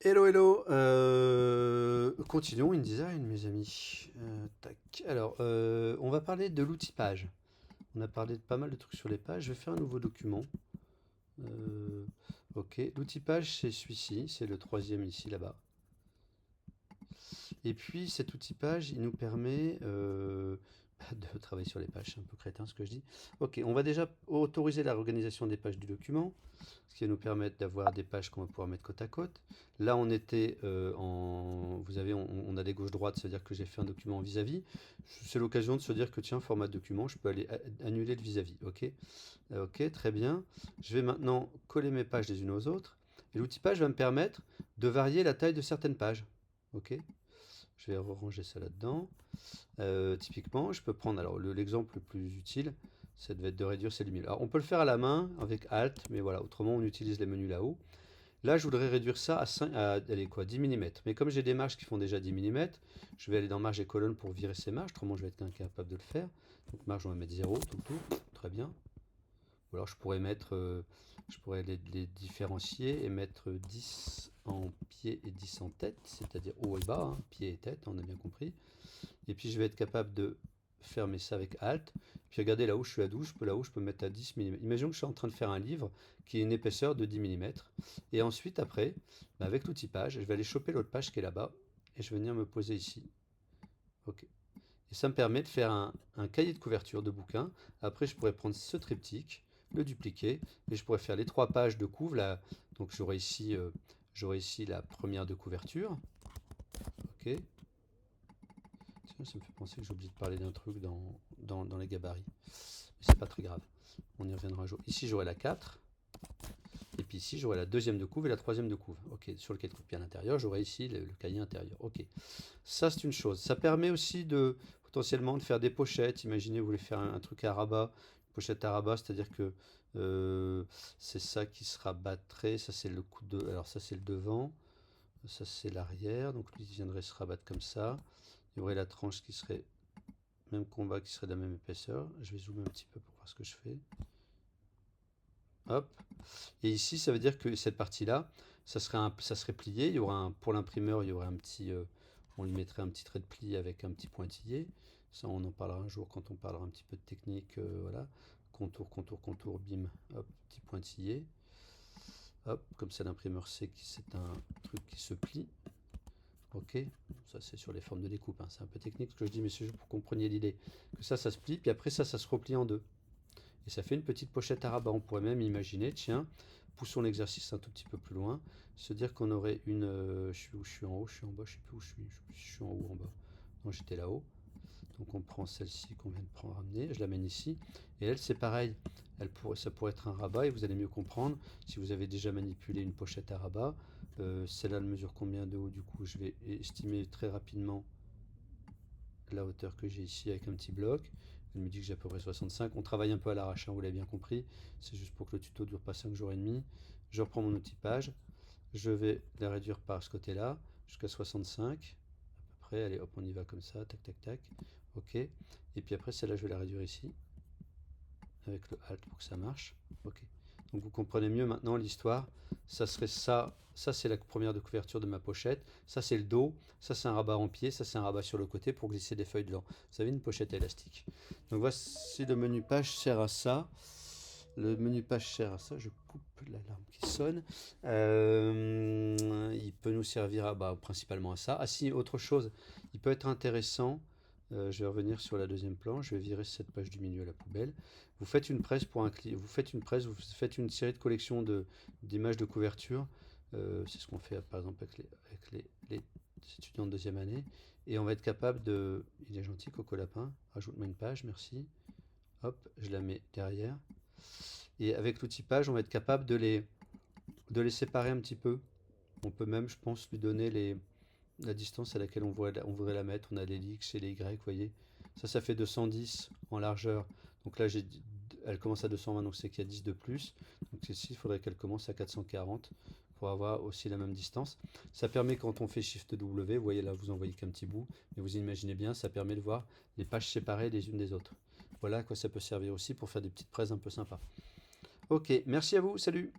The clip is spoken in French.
Hello, hello. Continuons InDesign, mes amis. Tac. Alors, on va parler de l'outil page. On a parlé de pas mal de trucs sur les pages. Je vais faire un nouveau document. Euh, ok. L'outil page, c'est celui-ci. C'est le troisième ici, là-bas. Et puis cet outil page, il nous permet de travailler sur les pages. C'est un peu crétin ce que je dis. Ok, on va déjà autoriser la réorganisation des pages du document, ce qui va nous permettre d'avoir des pages qu'on va pouvoir mettre côte à côte. Là, on était en... Vous avez, on a des gauches-droites, c'est-à-dire que j'ai fait un document en vis-à-vis. C'est l'occasion de se dire que tiens, format de document, je peux aller annuler le vis-à-vis. Ok, ok, très bien. Je vais maintenant coller mes pages les unes aux autres. Et l'outil page va me permettre de varier la taille de certaines pages. Ok, je vais ranger ça là-dedans. Typiquement, je peux prendre alors l'exemple le plus utile, ça devait être de réduire ces limites. Alors on peut le faire à la main avec Alt, mais voilà, autrement on utilise les menus là-haut. Là, je voudrais réduire ça à, 5, allez, quoi, 10 mm. Mais comme j'ai des marges qui font déjà 10 mm, je vais aller dans marge et colonne pour virer ces marges, autrement je vais être incapable de le faire. Donc marge, on va mettre 0 tout le tour, très bien. Ou alors je pourrais mettre, je pourrais les différencier et mettre 10 en pied et 10 en tête, c'est-à-dire haut et bas, hein, pied et tête, on a bien compris. Et puis je vais être capable de fermer ça avec Alt. Puis regardez là où je suis à 12, là où je peux mettre à 10 mm. Imaginons que je suis en train de faire un livre qui a une épaisseur de 10 mm. Et ensuite, après, bah, avec l'outil page, je vais aller choper l'autre page qui est là-bas et je vais venir me poser ici. OK. Et ça me permet de faire un cahier de couverture de bouquin. Après, je pourrais prendre ce triptyque, le dupliquer, et je pourrais faire les trois pages de couve. Là. Donc j'aurai ici la première de couverture. OK. Tiens, ça me fait penser que j'ai oublié de parler d'un truc dans les gabarits. Mais c'est pas très grave. On y reviendra un jour. Ici, j'aurai la 4. Et puis ici, j'aurai la deuxième de couve et la troisième de couve. Ok, sur lequel copie à l'intérieur, j'aurai ici le cahier intérieur. Ok, ça c'est une chose. Ça permet aussi de potentiellement de faire des pochettes. Imaginez, vous voulez faire un truc à rabat, une pochette à rabat, c'est-à-dire que c'est ça qui se rabattrait. Ça c'est le coup de. Alors ça c'est le devant, ça c'est l'arrière. Donc lui il viendrait se rabattre comme ça. Il y aurait la tranche qui serait même combat, qui serait de la même épaisseur. Je vais zoomer un petit peu pour voir ce que je fais. Hop. Et ici, ça veut dire que cette partie-là, ça serait plié. Il y aura pour l'imprimeur, il y aurait un petit, on lui mettrait un petit trait de pli avec un petit pointillé. Ça, on en parlera un jour quand on parlera un petit peu de technique. Voilà. Contour, contour, contour, bim. Hop, petit pointillé. Hop, comme ça, l'imprimeur sait que c'est un truc qui se plie. Ok, ça c'est sur les formes de découpe, hein. C'est un peu technique ce que je dis, mais c'est juste pour que vous compreniez l'idée. Que ça se plie, puis après ça se replie en deux. Et ça fait une petite pochette à rabat. On pourrait même imaginer, tiens, poussons l'exercice un tout petit peu plus loin, se dire qu'on aurait une... je suis en haut, je suis en bas, je sais plus où je suis. Je suis en haut ou en bas. Non, j'étais là-haut. Donc on prend celle-ci qu'on vient de prendre, ramener, je l'amène ici. Et elle, c'est pareil. Ça pourrait être un rabat et vous allez mieux comprendre si vous avez déjà manipulé une pochette à rabat. Celle-là, elle mesure combien de haut? Du coup, je vais estimer très rapidement la hauteur que j'ai ici avec un petit bloc. Elle me dit que j'ai à peu près 65. On travaille un peu à l'arrache, hein, vous l'avez bien compris. C'est juste pour que le tuto dure pas 5 jours et demi. Je reprends mon outil page. Je vais la réduire par ce côté-là jusqu'à 65. À peu près, allez hop, on y va comme ça, tac tac tac. Ok. Et puis après, celle-là, je vais la réduire ici avec le Alt pour que ça marche. Ok. Donc vous comprenez mieux maintenant l'histoire. Ça serait ça. Ça c'est la première de couverture de ma pochette. Ça c'est le dos. Ça c'est un rabat en pied. Ça c'est un rabat sur le côté pour glisser des feuilles dedans. Vous avez une pochette élastique. Donc voici le menu page sert à ça. Le menu page sert à ça. Je coupe l'alarme qui sonne. Il peut nous servir principalement à ça. Ah si, autre chose. Il peut être intéressant. Je vais revenir sur la deuxième planche. Je vais virer cette page du milieu à la poubelle. Vous faites une presse pour un client. Vous faites une presse. Vous faites une série de collections d'images de couverture. C'est ce qu'on fait par exemple les étudiants de deuxième année. Et on va être capable de. Il est gentil, Coco Lapin. Rajoute-moi une page, merci. Hop, je la mets derrière. Et avec l'outil page, on va être capable de les séparer un petit peu. On peut même, je pense, lui donner la distance à laquelle on voudrait la mettre. On a les X et les Y, vous voyez. Ça fait 210 en largeur. Donc là, elle commence à 220, donc c'est qu'il y a 10 de plus. Donc ici, il faudrait qu'elle commence à 440 pour avoir aussi la même distance. Ça permet quand on fait Shift W, vous voyez là, vous en voyez qu'un petit bout, mais vous imaginez bien, ça permet de voir les pages séparées les unes des autres. Voilà à quoi ça peut servir aussi pour faire des petites presses un peu sympas. Ok, merci à vous, salut!